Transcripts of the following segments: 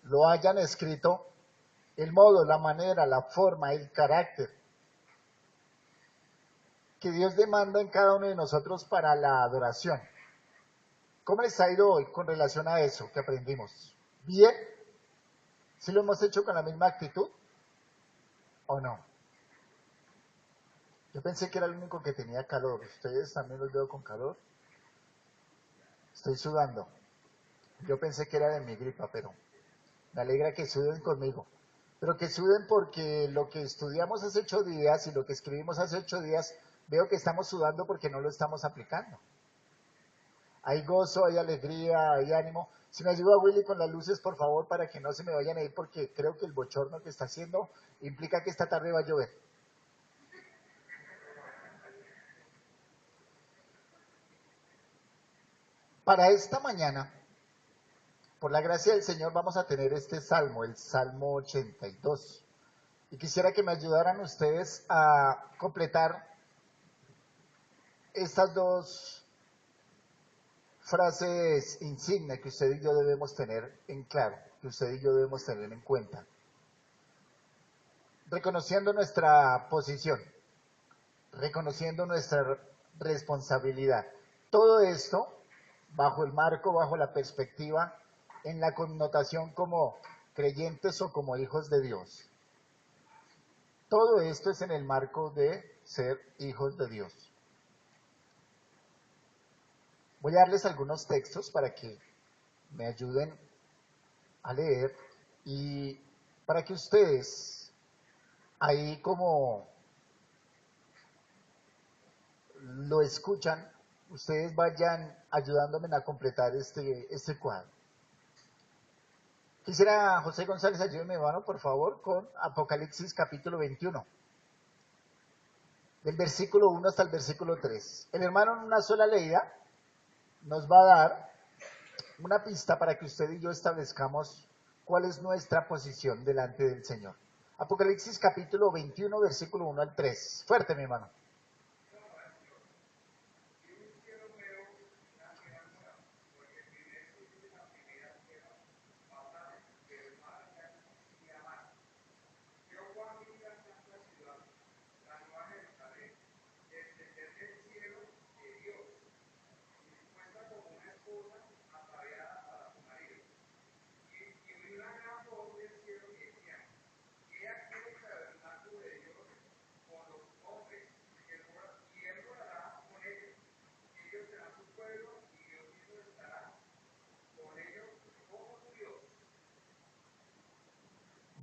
lo hayan escrito, el modo, la manera, la forma, el carácter que Dios demanda en cada uno de nosotros para la adoración. ¿Cómo les ha ido hoy con relación a eso que aprendimos? ¿Bien? ¿Sí lo hemos hecho con la misma actitud o no? Yo pensé que era el único que tenía calor. ¿Ustedes también los veo con calor? Estoy sudando. Yo pensé que era de mi gripa, pero me alegra que suden conmigo. Pero que suden porque lo que estudiamos hace 8 días y lo que escribimos hace 8 días, veo que estamos sudando porque no lo estamos aplicando. Hay gozo, hay alegría, hay ánimo. Si me ayuda Willy con las luces, por favor, para que no se me vayan a ir, porque creo que el bochorno que está haciendo implica que esta tarde va a llover. Para esta mañana, por la gracia del Señor, vamos a tener este salmo, el Salmo 82. Y quisiera que me ayudaran ustedes a completar estas dos frases insignes que usted y yo debemos tener en claro, que usted y yo debemos tener en cuenta. Reconociendo nuestra posición, reconociendo nuestra responsabilidad. Todo esto bajo el marco, bajo la perspectiva, en la connotación como creyentes o como hijos de Dios. Todo esto es en el marco de ser hijos de Dios. Voy a darles algunos textos para que me ayuden a leer y para que ustedes, ahí como lo escuchan, ustedes vayan ayudándome a completar este cuadro. Quisiera, José González, ayúdeme, hermano, por favor, con Apocalipsis capítulo 21, del versículo 1 hasta el versículo 3. El hermano en una sola leída nos va a dar una pista para que usted y yo establezcamos cuál es nuestra posición delante del Señor. Apocalipsis capítulo 21, versículo 1 al 3. Fuerte, mi hermano.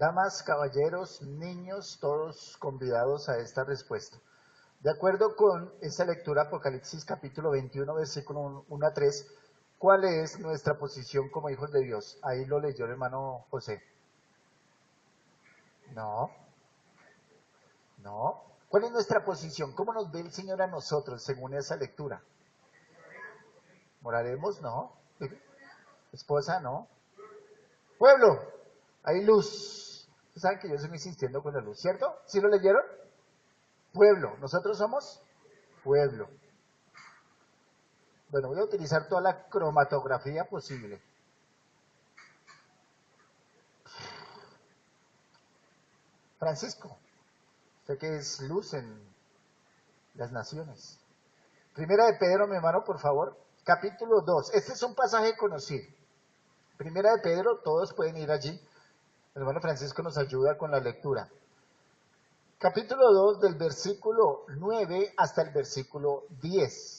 Damas, caballeros, niños, todos convidados a esta respuesta. De acuerdo con esa lectura, Apocalipsis capítulo 21, versículo 1 a 3, ¿cuál es nuestra posición como hijos de Dios? Ahí lo leyó el hermano José. No, no. ¿Cuál es nuestra posición? ¿Cómo nos ve el Señor a nosotros según esa lectura? ¿Moraremos? No. Esposa, no. Pueblo, hay luz. Ustedes saben que yo estoy insistiendo con la luz, ¿cierto? ¿Sí lo leyeron? Pueblo, nosotros somos pueblo. Bueno, voy a utilizar toda la cromatografía posible. Francisco, usted que es luz en las naciones. Primera de Pedro, mi hermano, por favor, capítulo 2. Este es un pasaje conocido. Primera de Pedro, todos pueden ir allí. El hermano Francisco nos ayuda con la lectura. Capítulo 2 del versículo 9 hasta el versículo 10.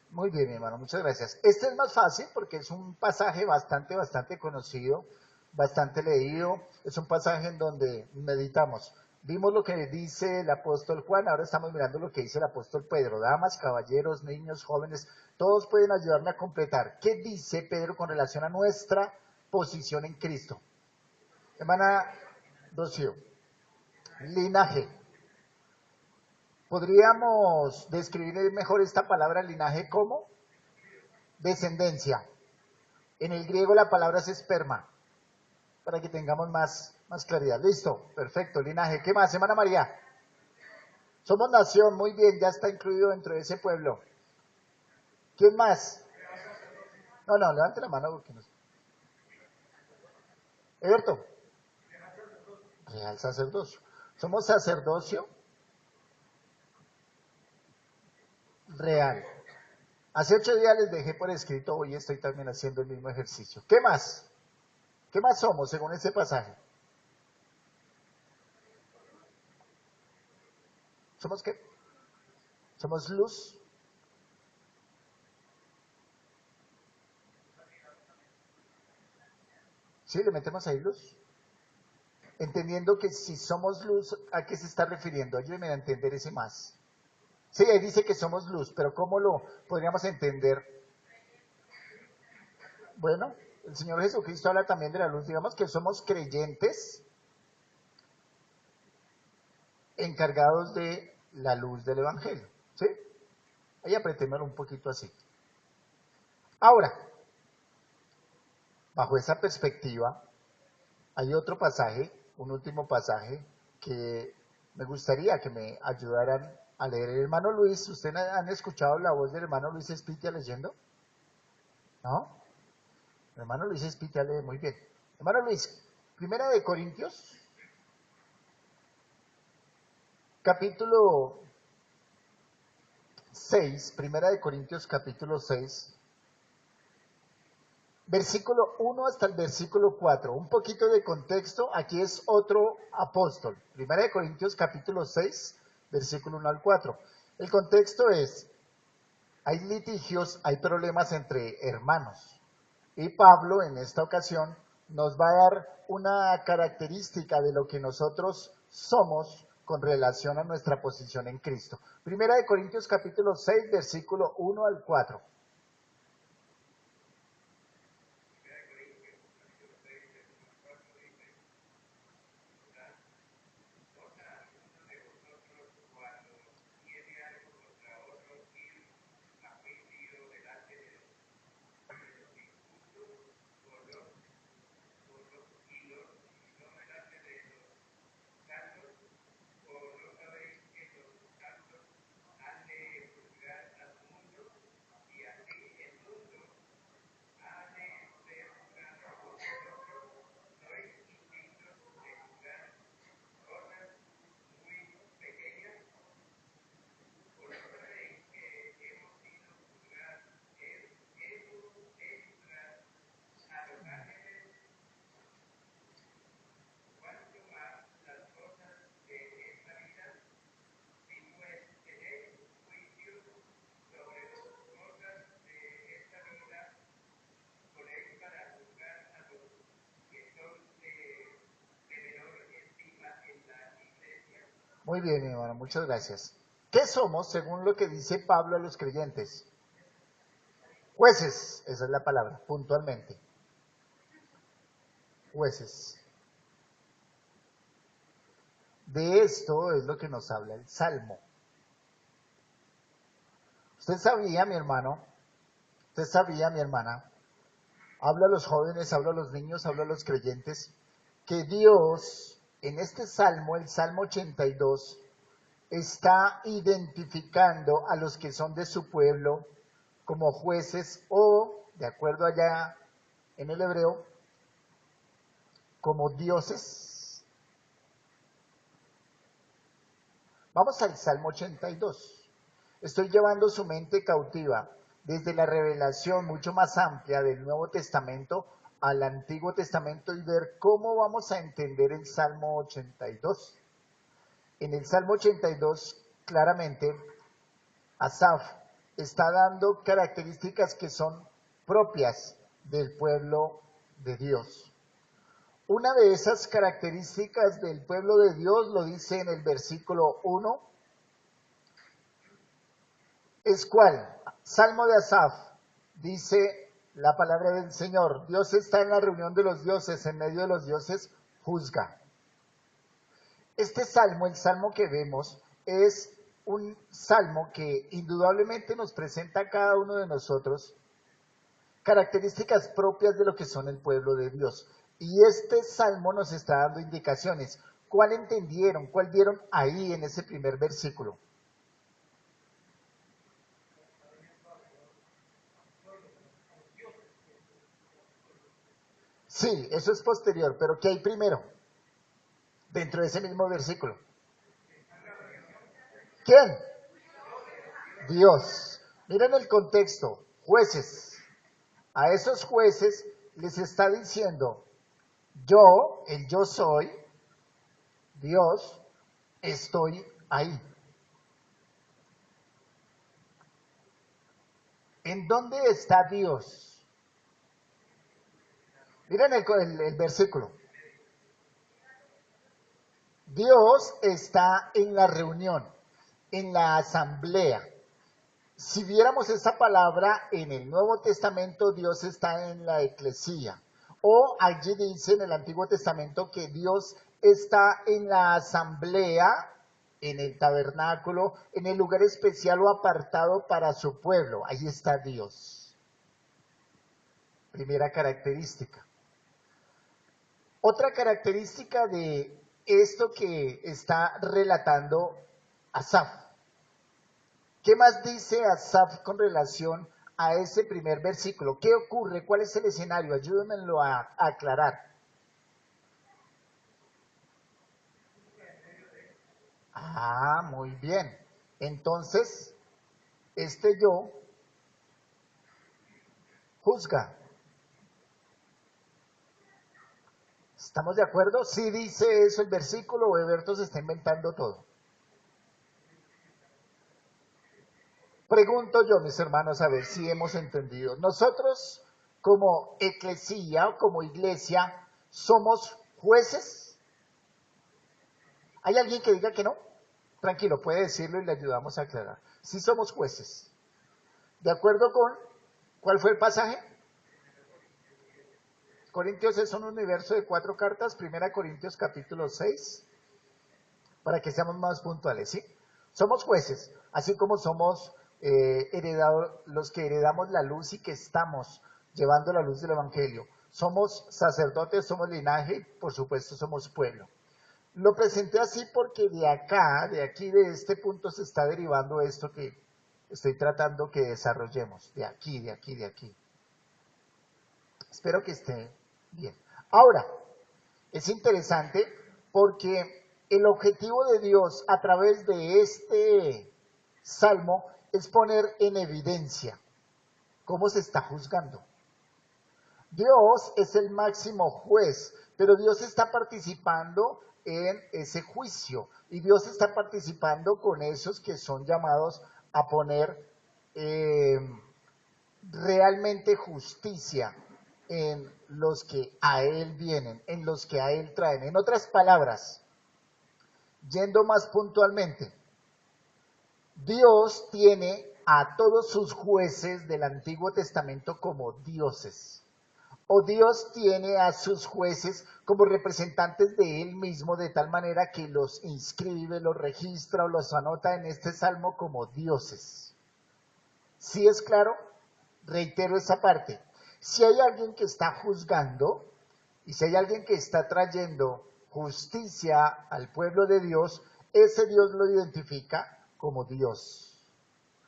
Muy bien, mi hermano, muchas gracias. Este es más fácil porque es un pasaje bastante conocido, bastante leído. Es un pasaje en donde meditamos. Vimos lo que dice el apóstol Juan, ahora estamos mirando lo que dice el apóstol Pedro. Damas, caballeros, niños, jóvenes, todos pueden ayudarme a completar. ¿Qué dice Pedro con relación a nuestra posición en Cristo? Hermana Rocío. Linaje. ¿Podríamos describir mejor esta palabra linaje como? Descendencia. En el griego la palabra es esperma, para que tengamos más claridad. Listo, perfecto, linaje. ¿Qué más, hermana María? Somos nación, muy bien, ya está incluido dentro de ese pueblo. ¿Quién más? No, levante la mano porque no. Eberto. Real sacerdocio. Somos sacerdocio real. Hace 8 días les dejé por escrito, hoy estoy también haciendo el mismo ejercicio. ¿Qué más? ¿Qué más somos según este pasaje? ¿Somos qué? Somos luz. ¿Sí? ¿Le metemos ahí luz? Entendiendo que si somos luz, ¿a qué se está refiriendo? Ayúdenme a entender ese más. Sí, ahí dice que somos luz, pero ¿cómo lo podríamos entender? Bueno, el Señor Jesucristo habla también de la luz. Digamos que somos creyentes encargados de la luz del Evangelio. ¿Sí? Ahí apretémoslo un poquito así. Ahora, bajo esa perspectiva, hay otro pasaje, un último pasaje, que me gustaría que me ayudaran a leer. El hermano Luis, ¿ustedes han escuchado la voz del hermano Luis Espitia leyendo? ¿No? El hermano Luis Espitia lee muy bien. Hermano Luis, Primera de Corintios, capítulo 6, Primera de Corintios capítulo 6, versículo 1 hasta el versículo 4. Un poquito de contexto, aquí es otro apóstol. Primera de Corintios capítulo 6, versículo 1 al 4. El contexto es, hay litigios, hay problemas entre hermanos. Y Pablo en esta ocasión nos va a dar una característica de lo que nosotros somos con relación a nuestra posición en Cristo. Primera de Corintios capítulo 6, versículo 1 al 4. Muy bien, mi hermano, muchas gracias. ¿Qué somos según lo que dice Pablo a los creyentes? Jueces, esa es la palabra, puntualmente. Jueces. De esto es lo que nos habla el Salmo. Usted sabía, mi hermano, usted sabía, mi hermana, habla a los jóvenes, habla a los niños, habla a los creyentes, que Dios, en este Salmo, el Salmo 82, está identificando a los que son de su pueblo como jueces o, de acuerdo allá en el hebreo, como dioses. Vamos al Salmo 82. Estoy llevando su mente cautiva desde la revelación mucho más amplia del Nuevo Testamento al Antiguo Testamento y ver cómo vamos a entender el Salmo 82. En el Salmo 82, claramente, Asaf está dando características que son propias del pueblo de Dios. Una de esas características del pueblo de Dios lo dice en el versículo 1. ¿Es cuál? Salmo de Asaf. Dice la palabra del Señor. Dios está en la reunión de los dioses, en medio de los dioses juzga. Este salmo, el salmo que vemos, es un salmo que indudablemente nos presenta a cada uno de nosotros características propias de lo que son el pueblo de Dios. Y este salmo nos está dando indicaciones. ¿Cuál entendieron? ¿Cuál vieron ahí en ese primer versículo? Sí, eso es posterior, pero ¿qué hay primero dentro de ese mismo versículo? ¿Quién? Dios. Miren el contexto, jueces. A esos jueces les está diciendo, yo, el yo soy, Dios, estoy ahí. ¿En dónde está Dios? Miren el versículo. Dios está en la reunión, en la asamblea. Si viéramos esa palabra en el Nuevo Testamento, Dios está en la eclesía. O allí dice en el Antiguo Testamento que Dios está en la asamblea, en el tabernáculo, en el lugar especial o apartado para su pueblo. Ahí está Dios. Primera característica. Otra característica de esto que está relatando Asaf. ¿Qué más dice Asaf con relación a ese primer versículo? ¿Qué ocurre? ¿Cuál es el escenario? Ayúdenmelo a aclarar. Ah, muy bien. Entonces, este yo juzga. ¿Estamos de acuerdo? ¿Sí dice eso el versículo o Eberto se está inventando todo? Pregunto yo, mis hermanos, a ver si hemos entendido. Nosotros, como eclesía o como iglesia, somos jueces. ¿Hay alguien que diga que no? Tranquilo, puede decirlo y le ayudamos a aclarar. Sí somos jueces. ¿De acuerdo con cuál fue el pasaje? Corintios es un universo de 4 cartas. Primera Corintios capítulo 6, para que seamos más puntuales, ¿sí? Somos jueces, así como somos los que heredamos la luz y que estamos llevando la luz del Evangelio. Somos sacerdotes, somos linaje y por supuesto somos pueblo. Lo presenté así porque de acá, de aquí, de este punto se está derivando esto que estoy tratando que desarrollemos. De aquí, de aquí, de aquí. Espero que esté bien. Ahora, es interesante porque el objetivo de Dios a través de este salmo es poner en evidencia cómo se está juzgando. Dios es el máximo juez, pero Dios está participando en ese juicio y Dios está participando con esos que son llamados a poner eh, realmente justicia en los que a Él vienen, en los que a Él traen. En otras palabras, yendo más puntualmente, Dios tiene a todos sus jueces del Antiguo Testamento como dioses. O Dios tiene a sus jueces como representantes de Él mismo de tal manera que los inscribe, los registra o los anota en este salmo como dioses. ¿Sí es claro? Reitero esa parte. Si hay alguien que está juzgando y si hay alguien que está trayendo justicia al pueblo de Dios, ese Dios lo identifica como Dios,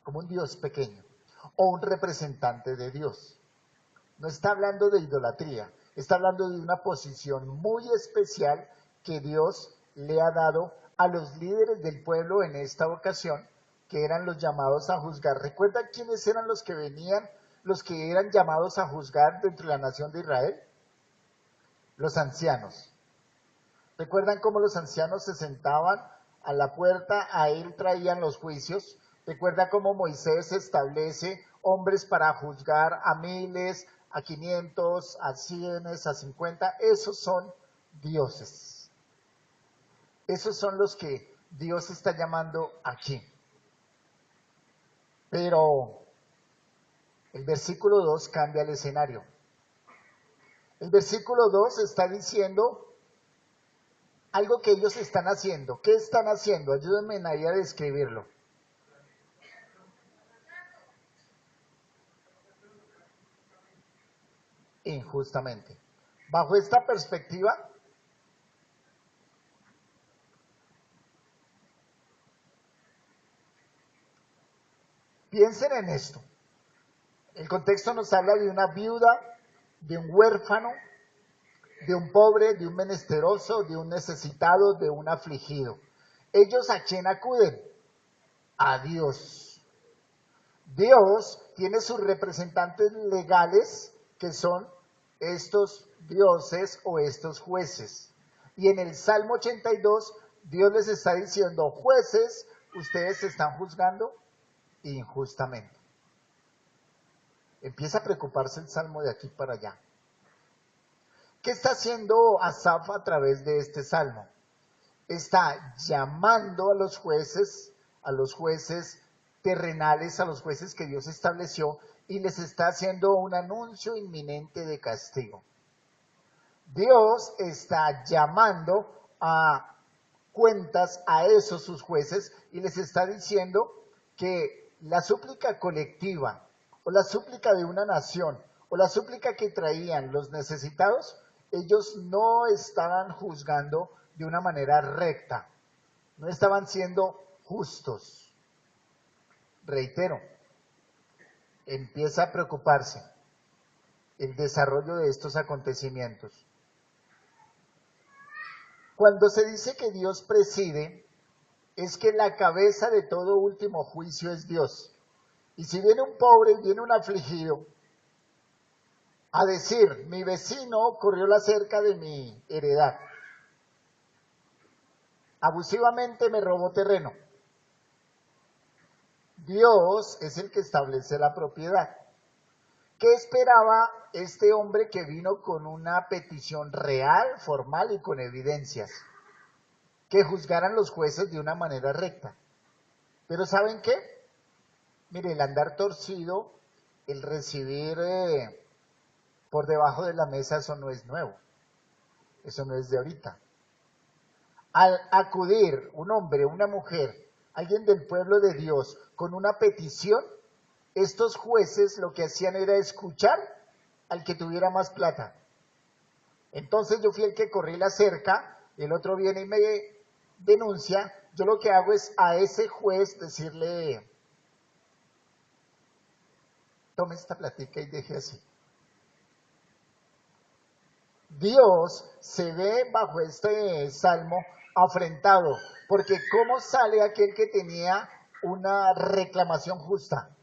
como un Dios pequeño o un representante de Dios. No está hablando de idolatría, está hablando de una posición muy especial que Dios le ha dado a los líderes del pueblo en esta ocasión, que eran los llamados a juzgar. ¿Recuerdan quiénes eran los que venían, los que eran llamados a juzgar dentro de la nación de Israel? Los ancianos. ¿Recuerdan cómo los ancianos se sentaban a la puerta, a él traían los juicios? ¿Recuerda cómo Moisés establece hombres para juzgar a miles, a 500, a 100, a 50? Esos son dioses. Esos son los que Dios está llamando aquí. Pero el versículo 2 cambia el escenario. El versículo 2 está diciendo Algo que ellos están haciendo. ¿Qué están haciendo? Ayúdenme ahí a describirlo. Injustamente. Bajo esta perspectiva, piensen en esto. El contexto nos habla de una viuda, de un huérfano, de un pobre, de un menesteroso, de un necesitado, de un afligido. ¿Ellos a quién acuden? A Dios. Dios tiene sus representantes legales, que son estos dioses o estos jueces. Y en el Salmo 82, Dios les está diciendo, jueces, ustedes se están juzgando injustamente. Empieza a preocuparse el Salmo de aquí para allá. ¿Qué está haciendo Asaf a través de este Salmo? Está llamando a los jueces terrenales, a los jueces que Dios estableció, y les está haciendo un anuncio inminente de castigo. Dios está llamando a cuentas a esos sus jueces y les está diciendo que la súplica colectiva o la súplica de una nación o la súplica que traían los necesitados, ellos no estaban juzgando de una manera recta, no estaban siendo justos. Reitero, empieza a preocuparse el desarrollo de estos acontecimientos. Cuando se dice que Dios preside, es que la cabeza de todo último juicio es Dios. Y si viene un pobre, viene un afligido, a decir, mi vecino corrió la cerca de mi heredad, abusivamente me robó terreno. Dios es el que establece la propiedad. ¿Qué esperaba este hombre que vino con una petición real, formal y con evidencias? Que juzgaran los jueces de una manera recta. Pero ¿saben qué? Mire, el andar torcido, el recibir por debajo de la mesa, eso no es nuevo. Eso no es de ahorita. Al acudir un hombre, una mujer, alguien del pueblo de Dios con una petición, estos jueces lo que hacían era escuchar al que tuviera más plata. Entonces yo fui el que corrí la cerca, el otro viene y me denuncia, yo lo que hago es a ese juez decirle, tome esta platica y deje así. Dios se ve bajo este salmo afrentado, porque ¿cómo sale aquel que tenía una reclamación justa?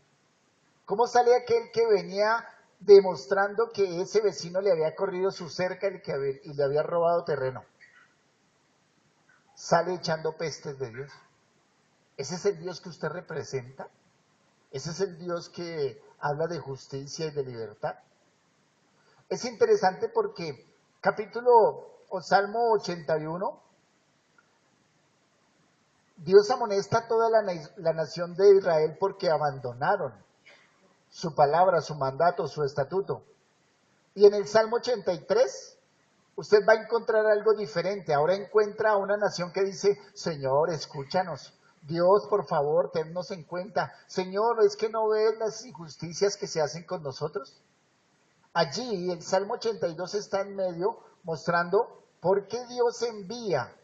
¿Cómo sale aquel que venía demostrando que ese vecino le había corrido su cerca y le había robado terreno? Sale echando pestes de Dios. ¿Ese es el Dios que usted representa? ¿Ese es el Dios que habla de justicia y de libertad? Es interesante porque capítulo o Salmo 81, Dios amonesta a toda la nación de Israel porque abandonaron su palabra, su mandato, su estatuto. Y en el Salmo 83, usted va a encontrar algo diferente. Ahora encuentra a una nación que dice, Señor, escúchanos. Dios, por favor, tennos en cuenta. Señor, ¿es que no ves las injusticias que se hacen con nosotros? Allí el Salmo 82 está en medio mostrando por qué Dios envía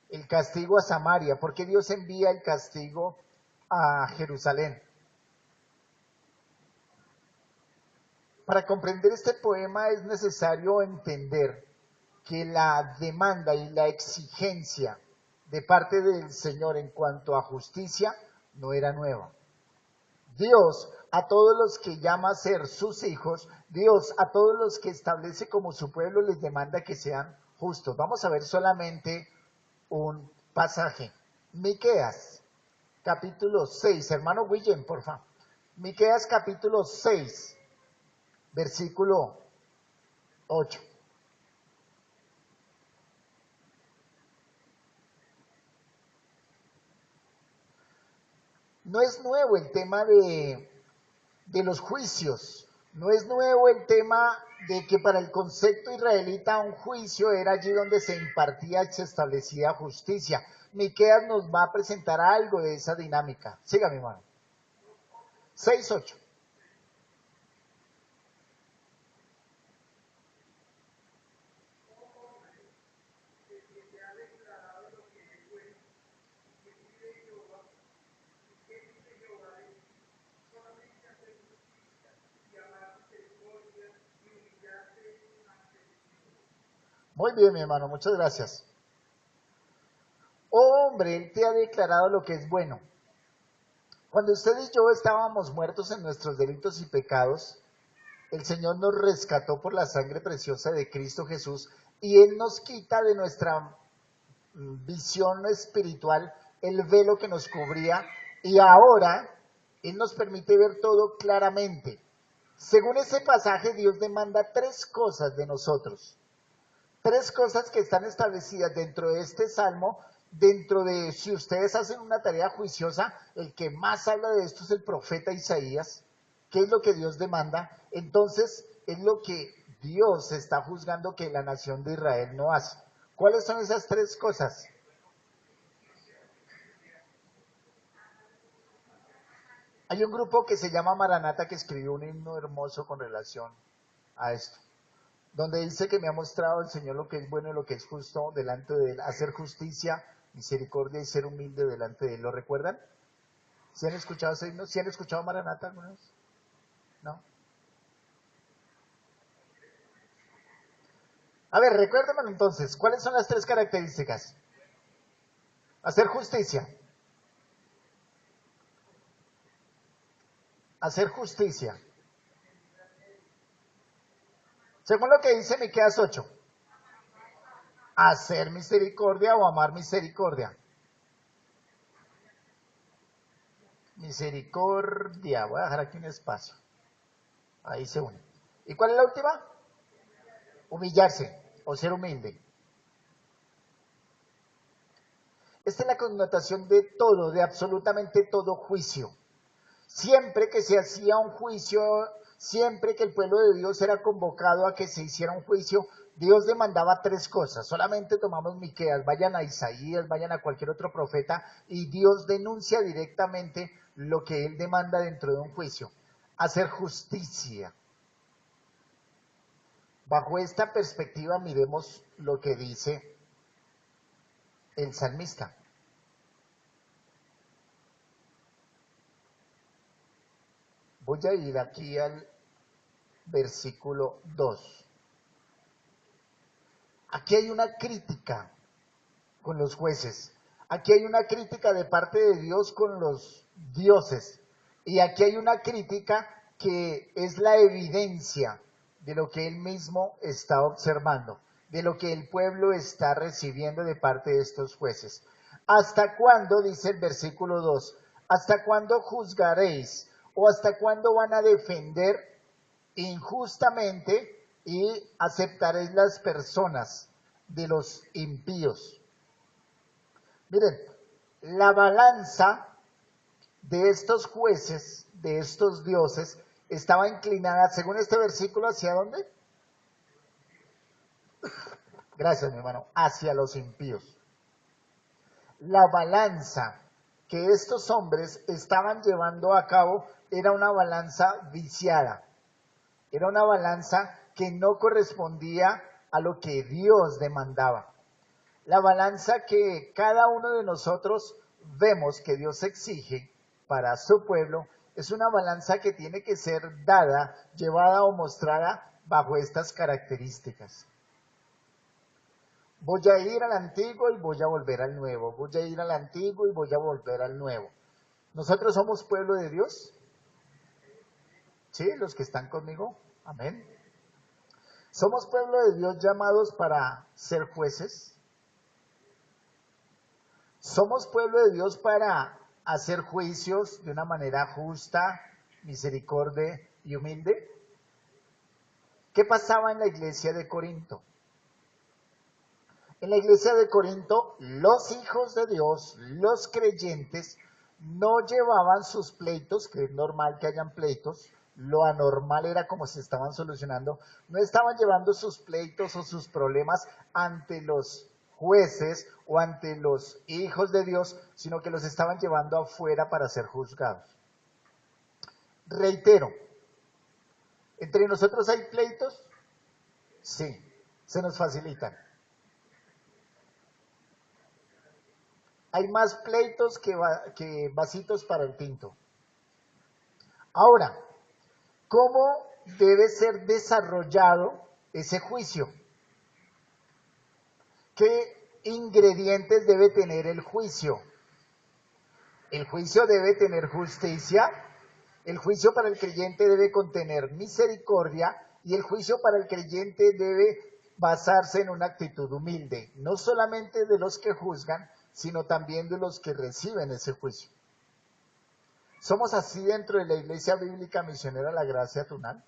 el castigo a Samaria, por qué Dios envía el castigo a Jerusalén. Para comprender este poema es necesario entender que la demanda y la exigencia de parte del Señor en cuanto a justicia no era nueva. Dios a todos los que llama a ser sus hijos, Dios a todos los que establece como su pueblo les demanda que sean justos. Vamos a ver solamente un pasaje. Miqueas, capítulo 6. Hermano William, por favor. Miqueas, capítulo 6, versículo 8. No es nuevo el tema de los juicios, No es nuevo el tema de que para el concepto israelita un juicio era allí donde se impartía y se establecía justicia. Miqueas nos va a presentar algo de esa dinámica. Siga, mi hermano. 6:8. Muy bien, mi hermano, muchas gracias. Oh, hombre, Él te ha declarado lo que es bueno. Cuando usted y yo estábamos muertos en nuestros delitos y pecados, el Señor nos rescató por la sangre preciosa de Cristo Jesús y Él nos quita de nuestra visión espiritual el velo que nos cubría y ahora Él nos permite ver todo claramente. Según ese pasaje, Dios demanda tres cosas de nosotros. Tres cosas que están establecidas dentro de este salmo, dentro de, si ustedes hacen una tarea juiciosa, el que más habla de esto es el profeta Isaías. ¿Qué es lo que Dios demanda? Entonces, es lo que Dios está juzgando que la nación de Israel no hace. ¿Cuáles son esas tres cosas? Hay un grupo que se llama Maranata que escribió un himno hermoso con relación a esto, donde dice que me ha mostrado el Señor lo que es bueno y lo que es justo delante de Él, hacer justicia, misericordia y ser humilde delante de Él. ¿Lo recuerdan? ¿Sí han escuchado ese himno? ¿Sí han escuchado Maranata alguna vez? ¿No? A ver, recuérdenmelo entonces. ¿Cuáles son las tres características? Hacer justicia. Hacer justicia. Según lo que dice Miqueas 8. Hacer misericordia o amar misericordia. Misericordia. Voy a dejar aquí un espacio. Ahí se une. ¿Y cuál es la última? Humillarse o ser humilde. Esta es la connotación de todo, de absolutamente todo juicio. Siempre que se hacía un juicio, siempre que el pueblo de Dios era convocado a que se hiciera un juicio, Dios demandaba tres cosas. Solamente tomamos Miqueas, vayan a Isaías, vayan a cualquier otro profeta y Dios denuncia directamente lo que él demanda dentro de un juicio. Hacer justicia. Bajo esta perspectiva miremos lo que dice el salmista. Voy a ir aquí al versículo 2. Aquí hay una crítica con los jueces. Aquí hay una crítica de parte de Dios con los dioses. Y aquí hay una crítica que es la evidencia de lo que él mismo está observando, de lo que el pueblo está recibiendo de parte de estos jueces. ¿Hasta cuándo, dice el versículo 2, hasta cuándo juzgaréis o hasta cuándo van a defender injustamente y aceptaréis las personas de los impíos? Miren, la balanza de estos jueces, de estos dioses, estaba inclinada, según este versículo, ¿hacia dónde? Gracias, mi hermano, hacia los impíos. La balanza que estos hombres estaban llevando a cabo era una balanza viciada, era una balanza que no correspondía a lo que Dios demandaba. La balanza que cada uno de nosotros vemos que Dios exige para su pueblo es una balanza que tiene que ser dada, llevada o mostrada bajo estas características. Voy a ir al antiguo y voy a volver al nuevo. Voy a ir al antiguo y voy a volver al nuevo. ¿Nosotros somos pueblo de Dios? ¿Sí? ¿Los que están conmigo? Amén. ¿Somos pueblo de Dios llamados para ser jueces? ¿Somos pueblo de Dios para hacer juicios de una manera justa, misericordia y humilde? ¿Qué pasaba en la iglesia de Corinto? En la iglesia de Corinto, los hijos de Dios, los creyentes, no llevaban sus pleitos, que es normal que hayan pleitos, lo anormal era como se estaban solucionando, no estaban llevando sus pleitos o sus problemas ante los jueces o ante los hijos de Dios, sino que los estaban llevando afuera para ser juzgados. Reitero, ¿entre nosotros hay pleitos? Sí, se nos facilitan. Hay más pleitos que vasitos para el tinto. Ahora, ¿cómo debe ser desarrollado ese juicio? ¿Qué ingredientes debe tener el juicio? El juicio debe tener justicia, el juicio para el creyente debe contener misericordia y el juicio para el creyente debe basarse en una actitud humilde, no solamente de los que juzgan, sino también de los que reciben ese juicio. ¿Somos así dentro de la Iglesia Bíblica Misionera La Gracia Tunal?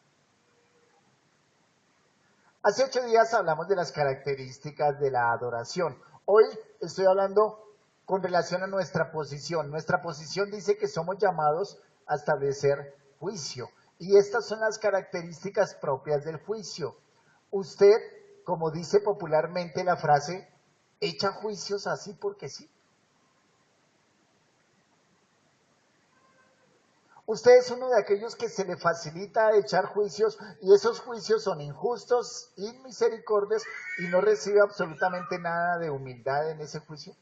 Hace 8 días hablamos de las características de la adoración. Hoy estoy hablando con relación a nuestra posición. Nuestra posición dice que somos llamados a establecer juicio. Y estas son las características propias del juicio. Usted, como dice popularmente la frase, echa juicios así porque sí. Usted es uno de aquellos que se le facilita echar juicios y esos juicios son injustos, inmisericordios y no recibe absolutamente nada de humildad en ese juicio.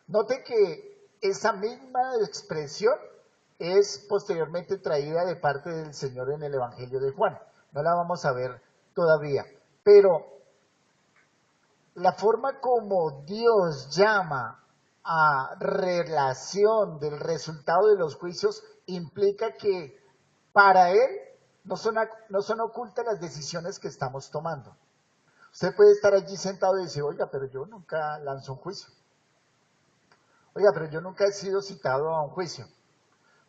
Note que esa misma expresión es posteriormente traída de parte del Señor en el Evangelio de Juan. No la vamos a ver todavía, pero la forma como Dios llama a relación del resultado de los juicios implica que para Él no son ocultas las decisiones que estamos tomando. Usted puede estar allí sentado y decir, oiga, pero yo nunca lanzo un juicio. Oiga, pero yo nunca he sido citado a un juicio.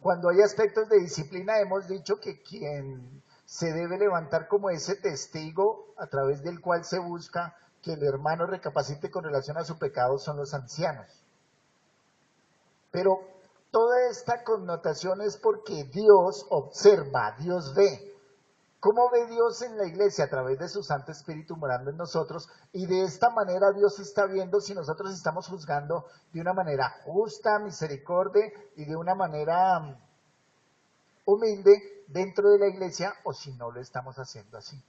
Cuando hay aspectos de disciplina hemos dicho que quien se debe levantar como ese testigo a través del cual se busca que el hermano recapacite con relación a su pecado son los ancianos. Pero toda esta connotación es porque Dios observa, Dios ve. ¿Cómo ve Dios en la iglesia? A través de su Santo Espíritu morando en nosotros. Y de esta manera Dios está viendo si nosotros estamos juzgando de una manera justa, misericordia y de una manera humilde dentro de la iglesia o si no lo estamos haciendo así.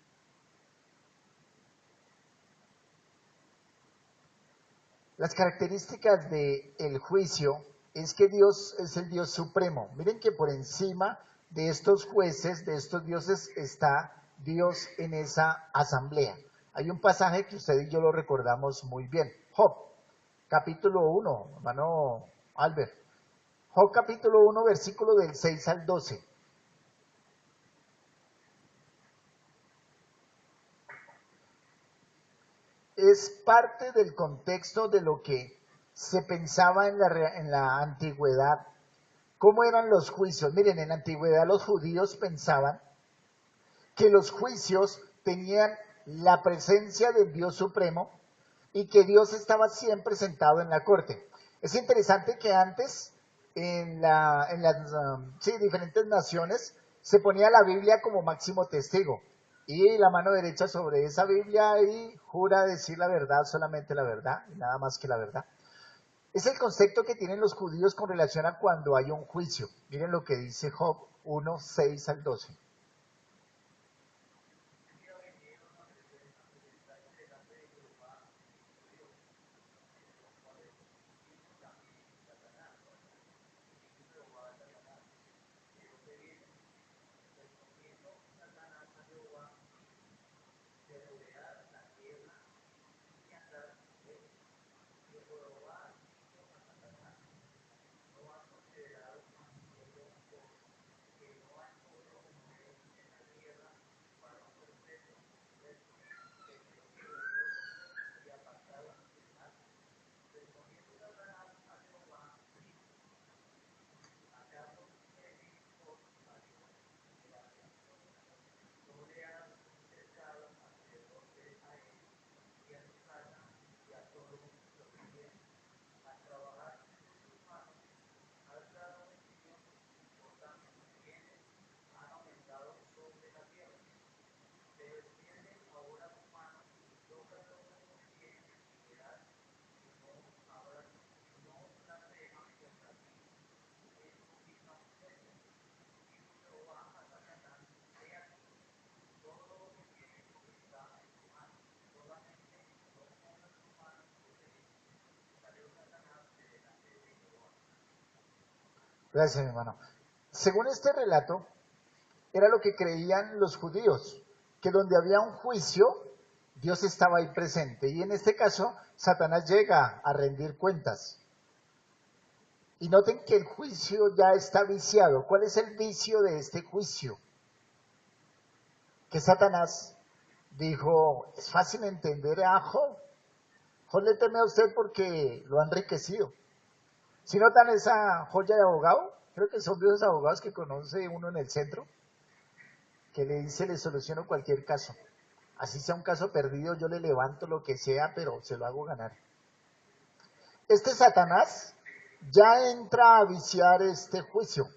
Las características del juicio es que Dios es el Dios supremo. Miren que por encima de estos jueces, de estos dioses, está Dios en esa asamblea. Hay un pasaje que usted y yo lo recordamos muy bien. Job, capítulo 1, hermano Albert. Job, capítulo 1, versículo del 6 al 12. Es parte del contexto de lo que se pensaba en la antigüedad. ¿Cómo eran los juicios? Miren, en la antigüedad los judíos pensaban que los juicios tenían la presencia del Dios Supremo y que Dios estaba siempre sentado en la corte. Es interesante que antes en las diferentes naciones se ponía la Biblia como máximo testigo y la mano derecha sobre esa Biblia y jura decir la verdad, solamente la verdad, y nada más que la verdad. Es el concepto que tienen los judíos con relación a cuando hay un juicio. Miren lo que dice Job 1, 6 al 12. Gracias, mi hermano. Según este relato, era lo que creían los judíos, que donde había un juicio, Dios estaba ahí presente. Y en este caso, Satanás llega a rendir cuentas. Y noten que el juicio ya está viciado. ¿Cuál es el vicio de este juicio? Que Satanás dijo, es fácil entender a Job. Job le teme a usted porque lo ha enriquecido. Si notan esa joya de abogado, creo que son de esos abogados que conoce uno en el centro, que le dice, le soluciono cualquier caso. Así sea un caso perdido, yo le levanto lo que sea, pero se lo hago ganar. Este Satanás ya entra a viciar este juicio.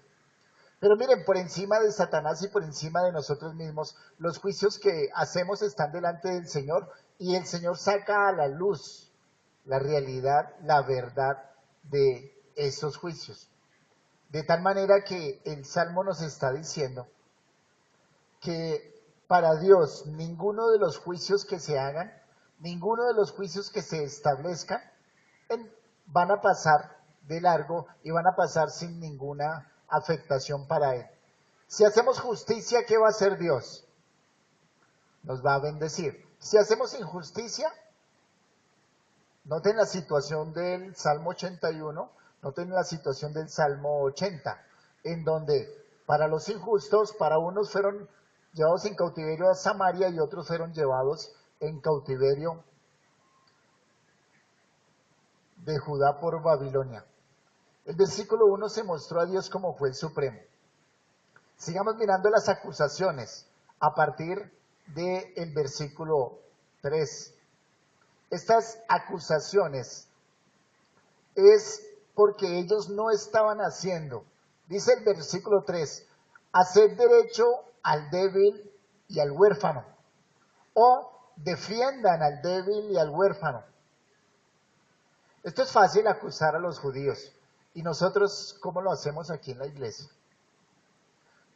Pero miren, por encima de Satanás y por encima de nosotros mismos, los juicios que hacemos están delante del Señor y el Señor saca a la luz la realidad, la verdad de esos juicios. De tal manera que el Salmo nos está diciendo que para Dios ninguno de los juicios que se hagan, ninguno de los juicios que se establezcan, van a pasar de largo y van a pasar sin ninguna afectación para Él. Si hacemos justicia, ¿qué va a hacer Dios? Nos va a bendecir. Si hacemos injusticia, noten la situación del Salmo 81, noten la situación del Salmo 80, en donde para los injustos, para unos fueron llevados en cautiverio a Samaria y otros fueron llevados en cautiverio de Judá por Babilonia. El versículo 1 se mostró a Dios como juez supremo. Sigamos mirando las acusaciones a partir del versículo 3. Estas acusaciones es porque ellos no estaban haciendo, dice el versículo 3, hacer derecho al débil y al huérfano, o defiendan al débil y al huérfano. Esto es fácil acusar a los judíos. ¿Y nosotros cómo lo hacemos aquí en la iglesia?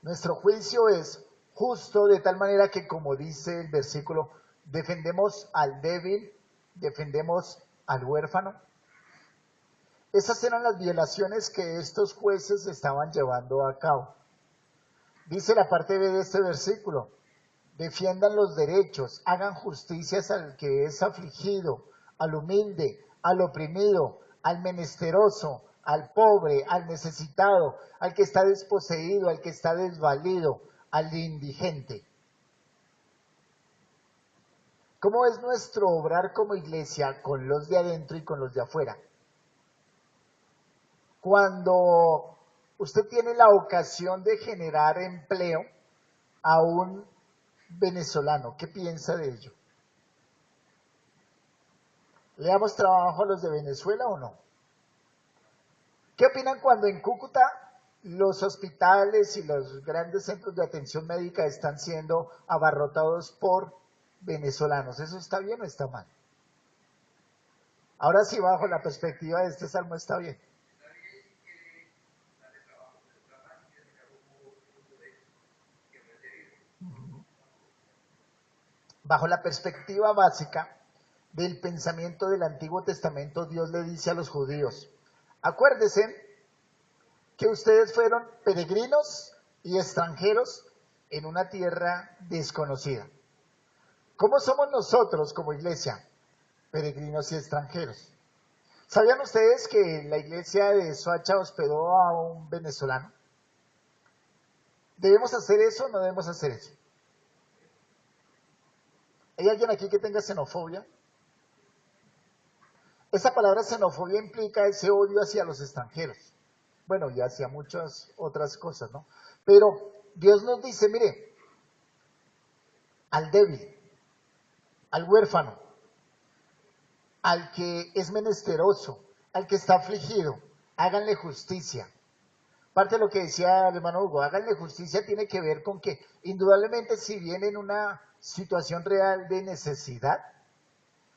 Nuestro juicio es justo de tal manera que, como dice el versículo, defendemos al débil, defendemos al huérfano. Esas eran las violaciones que estos jueces estaban llevando a cabo. Dice la parte B de este versículo, defiendan los derechos, hagan justicias al que es afligido, al humilde, al oprimido, al menesteroso, al pobre, al necesitado, al que está desposeído, al que está desvalido, al indigente. ¿Cómo es nuestro obrar como iglesia con los de adentro y con los de afuera? Cuando usted tiene la ocasión de generar empleo a un venezolano, ¿qué piensa de ello? ¿Le damos trabajo a los de Venezuela o no? ¿Qué opinan cuando en Cúcuta los hospitales y los grandes centros de atención médica están siendo abarrotados por venezolanos? ¿Eso está bien o está mal? Ahora sí, bajo la perspectiva de este salmo, está bien. Bajo la perspectiva básica del pensamiento del Antiguo Testamento, Dios le dice a los judíos, acuérdense que ustedes fueron peregrinos y extranjeros en una tierra desconocida. ¿Cómo somos nosotros como iglesia? Peregrinos y extranjeros. ¿Sabían ustedes que la iglesia de Soacha hospedó a un venezolano? ¿Debemos hacer eso o no debemos hacer eso? ¿Hay alguien aquí que tenga xenofobia? Esa palabra xenofobia implica ese odio hacia los extranjeros. Bueno, y hacia muchas otras cosas, ¿no? Pero Dios nos dice, mire, al débil, al huérfano, al que es menesteroso, al que está afligido, háganle justicia. Parte de lo que decía el hermano Hugo, háganle justicia tiene que ver con que indudablemente si viene en una situación real de necesidad,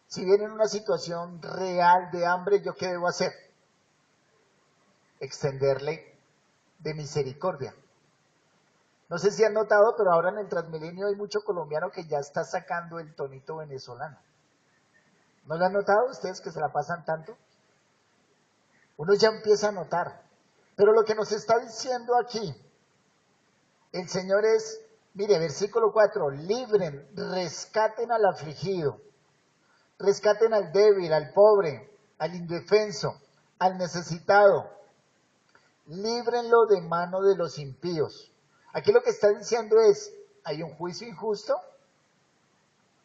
si viene en una situación real de hambre, ¿yo qué debo hacer? Extenderle de misericordia. No sé si han notado, pero ahora en el Transmilenio hay mucho colombiano que ya está sacando el tonito venezolano. ¿No lo han notado ustedes que se la pasan tanto? Uno ya empieza a notar. Pero lo que nos está diciendo aquí el Señor es, mire, versículo 4, libren, rescaten al afligido, rescaten al débil, al pobre, al indefenso, al necesitado, líbrenlo de mano de los impíos. Aquí lo que está diciendo es, hay un juicio injusto,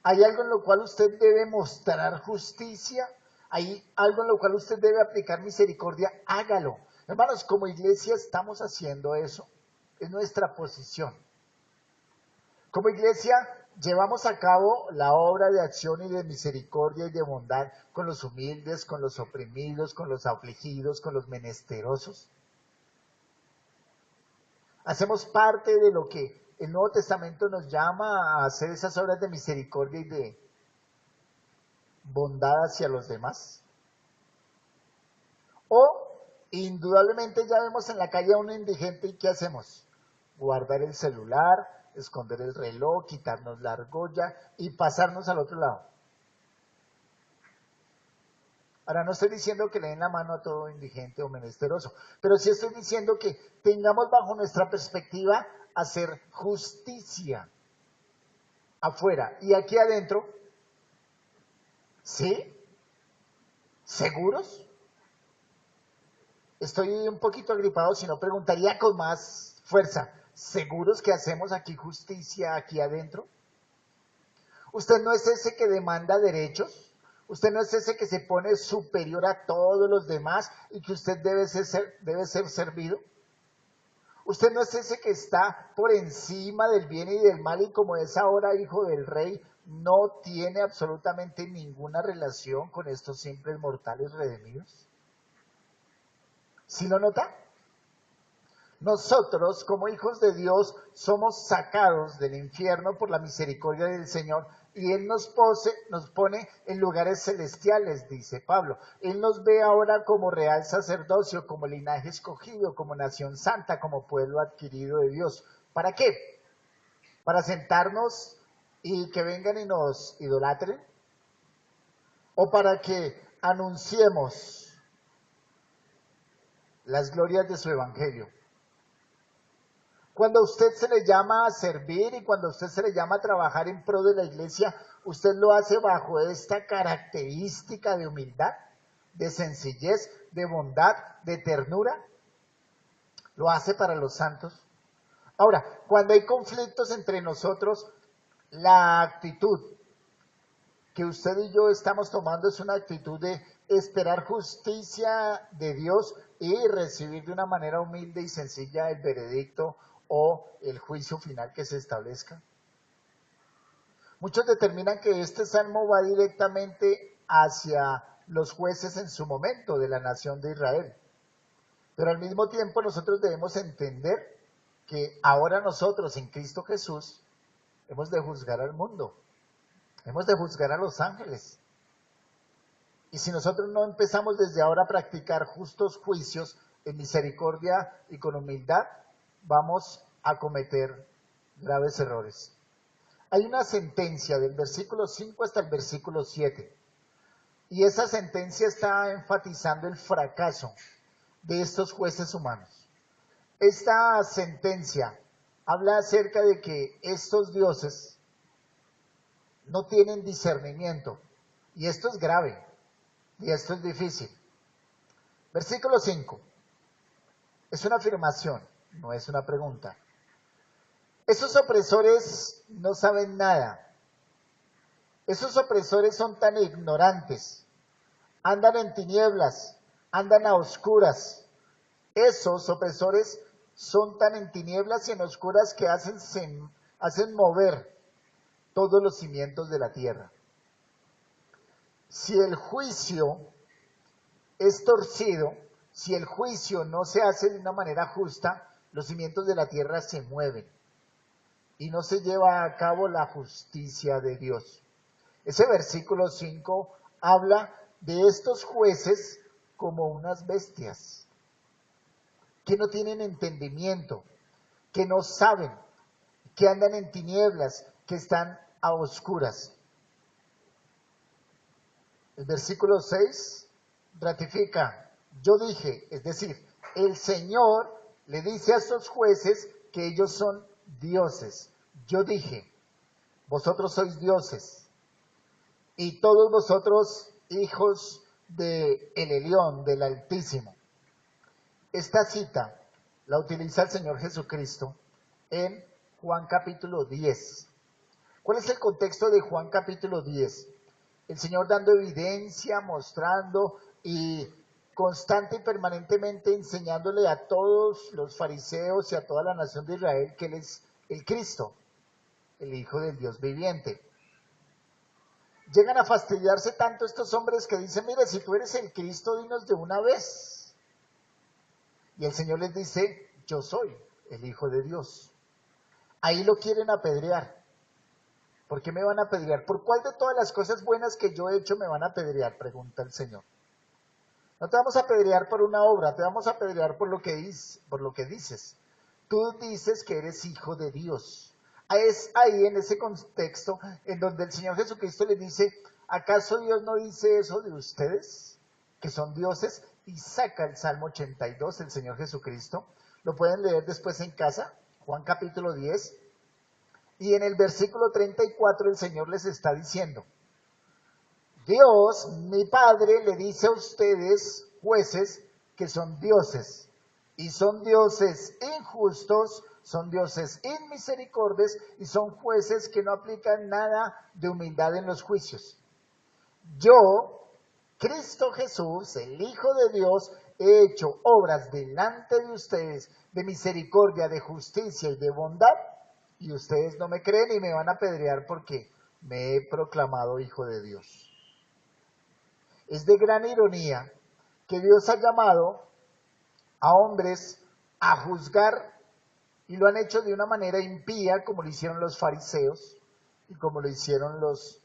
hay algo en lo cual usted debe mostrar justicia, hay algo en lo cual usted debe aplicar misericordia, hágalo. Hermanos, como iglesia estamos haciendo eso, es nuestra posición. Como iglesia llevamos a cabo la obra de acción y de misericordia y de bondad con los humildes, con los oprimidos, con los afligidos, con los menesterosos. Hacemos parte de lo que el Nuevo Testamento nos llama a hacer esas obras de misericordia y de bondad hacia los demás. O indudablemente ya vemos en la calle a un indigente y ¿qué hacemos? Guardar el celular, esconder el reloj, quitarnos la argolla y pasarnos al otro lado. Ahora no estoy diciendo que le den la mano a todo indigente o menesteroso, pero sí estoy diciendo que tengamos bajo nuestra perspectiva hacer justicia afuera y aquí adentro. ¿Sí? ¿Seguros? Estoy un poquito agripado, si no preguntaría con más fuerza. ¿Seguros que hacemos aquí justicia aquí adentro? ¿Usted no es ese que demanda derechos? ¿Usted no es ese que se pone superior a todos los demás y que usted debe ser servido? ¿Usted no es ese que está por encima del bien y del mal y como es ahora hijo del rey, no tiene absolutamente ninguna relación con estos simples mortales redimidos? ¿Sí lo nota? Nosotros, como hijos de Dios, somos sacados del infierno por la misericordia del Señor y Él nos pone en lugares celestiales, dice Pablo. Él nos ve ahora como real sacerdocio, como linaje escogido, como nación santa, como pueblo adquirido de Dios. ¿Para qué? ¿Para sentarnos y que vengan y nos idolatren? ¿O para que anunciemos las glorias de su evangelio? Cuando a usted se le llama a servir y cuando a usted se le llama a trabajar en pro de la iglesia, usted lo hace bajo esta característica de humildad, de sencillez, de bondad, de ternura. Lo hace para los santos. Ahora, cuando hay conflictos entre nosotros, la actitud que usted y yo estamos tomando es una actitud de esperar justicia de Dios y recibir de una manera humilde y sencilla el veredicto o el juicio final que se establezca. Muchos determinan que este salmo va directamente hacia los jueces en su momento de la nación de Israel. Pero al mismo tiempo nosotros debemos entender que ahora nosotros en Cristo Jesús hemos de juzgar al mundo, hemos de juzgar a los ángeles. Y si nosotros no empezamos desde ahora a practicar justos juicios en misericordia y con humildad, vamos a cometer graves errores. Hay una sentencia del versículo 5 hasta el versículo 7, y esa sentencia está enfatizando el fracaso de estos jueces humanos. Esta sentencia habla acerca de que estos dioses no tienen discernimiento, y esto es grave, y esto es difícil. Versículo 5, es una afirmación, no es una pregunta. Esos opresores no saben nada. Esos opresores son tan ignorantes. Andan en tinieblas, andan a oscuras. Esos opresores son tan en tinieblas y en oscuras que hacen mover todos los cimientos de la tierra. Si el juicio es torcido, si el juicio no se hace de una manera justa, los cimientos de la tierra se mueven y no se lleva a cabo la justicia de Dios. Ese versículo 5 habla de estos jueces como unas bestias que no tienen entendimiento, que no saben, que andan en tinieblas, que están a oscuras. El versículo 6 ratifica, yo dije, es decir, el Señor le dice a estos jueces que ellos son dioses. Yo dije, vosotros sois dioses y todos vosotros hijos de el Elión, del Altísimo. Esta cita la utiliza el Señor Jesucristo en Juan capítulo 10. ¿Cuál es el contexto de Juan capítulo 10? El Señor dando evidencia, mostrando y constante y permanentemente enseñándole a todos los fariseos y a toda la nación de Israel que Él es el Cristo, el Hijo del Dios viviente. Llegan a fastidiarse tanto estos hombres que dicen, mira, si tú eres el Cristo, dinos de una vez. Y el Señor les dice, yo soy el Hijo de Dios. Ahí lo quieren apedrear. ¿Por qué me van a apedrear? ¿Por cuál de todas las cosas buenas que yo he hecho me van a apedrear? Pregunta el Señor. No te vamos a apedrear por una obra, te vamos a apedrear por lo que dices. Tú dices que eres hijo de Dios. Es ahí en ese contexto en donde el Señor Jesucristo les dice, ¿acaso Dios no dice eso de ustedes? Que son dioses, y saca el Salmo 82, el Señor Jesucristo. Lo pueden leer después en casa, Juan capítulo 10. Y en el versículo 34 el Señor les está diciendo, Dios, mi Padre, le dice a ustedes, jueces, que son dioses. Y son dioses injustos, son dioses inmisericordios y son jueces que no aplican nada de humildad en los juicios. Yo, Cristo Jesús, el Hijo de Dios, he hecho obras delante de ustedes de misericordia, de justicia y de bondad, y ustedes no me creen y me van a apedrear porque me he proclamado Hijo de Dios. Es de gran ironía que Dios ha llamado a hombres a juzgar y lo han hecho de una manera impía, como lo hicieron los fariseos y como lo hicieron los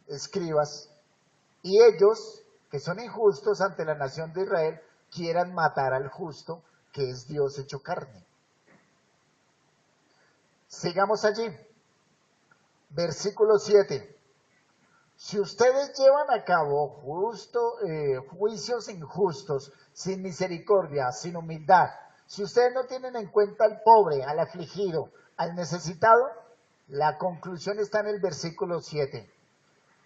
escribas, y ellos, que son injustos ante la nación de Israel, quieran matar al justo, que es Dios hecho carne. Sigamos allí. Versículo 7. Si ustedes llevan a cabo juicios injustos, sin misericordia, sin humildad, si ustedes no tienen en cuenta al pobre, al afligido, al necesitado, la conclusión está en el versículo 7.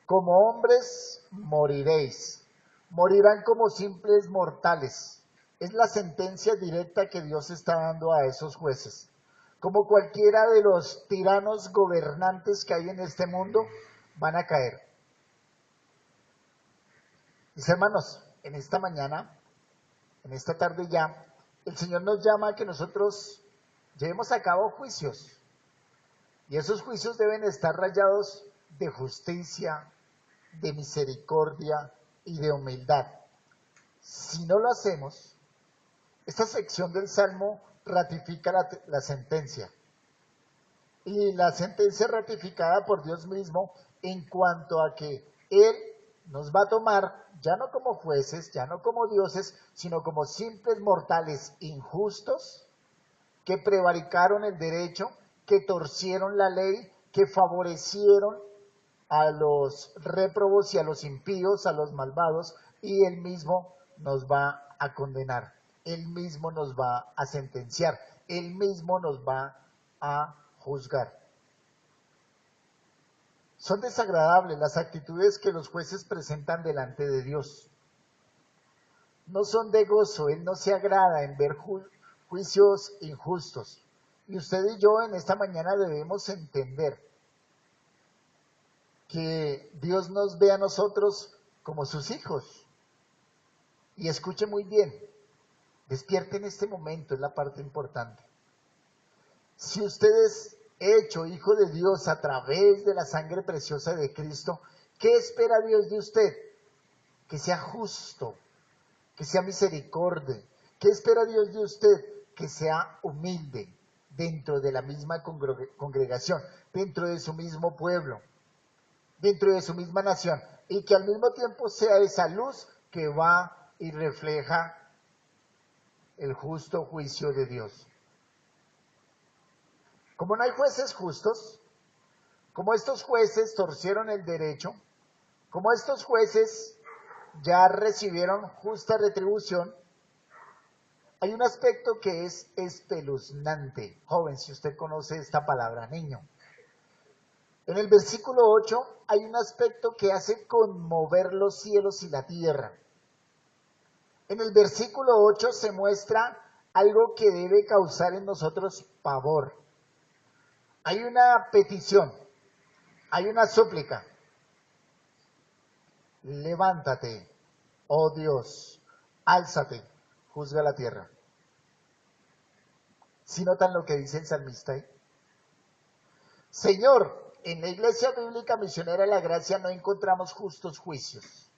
Como hombres moriréis, morirán como simples mortales. Es la sentencia directa que Dios está dando a esos jueces. Como cualquiera de los tiranos gobernantes que hay en este mundo, van a caer. Mis hermanos, en esta mañana, en esta tarde ya, el Señor nos llama a que nosotros llevemos a cabo juicios. Y esos juicios deben estar rayados de justicia, de misericordia y de humildad. Si no lo hacemos, esta sección del Salmo ratifica la sentencia. Y la sentencia ratificada por Dios mismo en cuanto a que Él nos va a tomar ya no como jueces, ya no como dioses, sino como simples mortales injustos que prevaricaron el derecho, que torcieron la ley, que favorecieron a los réprobos y a los impíos, a los malvados, y Él mismo nos va a condenar, Él mismo nos va a sentenciar, Él mismo nos va a juzgar. Son desagradables las actitudes que los jueces presentan delante de Dios. No son de gozo, Él no se agrada en ver juicios injustos. Y usted y yo en esta mañana debemos entender que Dios nos ve a nosotros como sus hijos. Y escuche muy bien, despierte en este momento, es la parte importante. Si usted es hecho hijo de Dios a través de la sangre preciosa de Cristo, ¿qué espera Dios de usted? Que sea justo, que sea misericordia. ¿Qué espera Dios de usted? Que sea humilde dentro de la misma congregación, dentro de su mismo pueblo, dentro de su misma nación, y que al mismo tiempo sea esa luz que va y refleja el justo juicio de Dios. Como no hay jueces justos, como estos jueces torcieron el derecho, como estos jueces ya recibieron justa retribución, Hay un aspecto que es espeluznante. Joven, si usted conoce esta palabra, niño. En el versículo 8 hay un aspecto que hace conmover los cielos y la tierra. En el versículo 8 se muestra algo que debe causar en nosotros pavor. Hay una petición, hay una súplica. Levántate, oh Dios, álzate, juzga la tierra. ¿Sí notan lo que dice el salmista ahí? Señor, en la Iglesia Bíblica Misionera de la Gracia no encontramos justos juicios.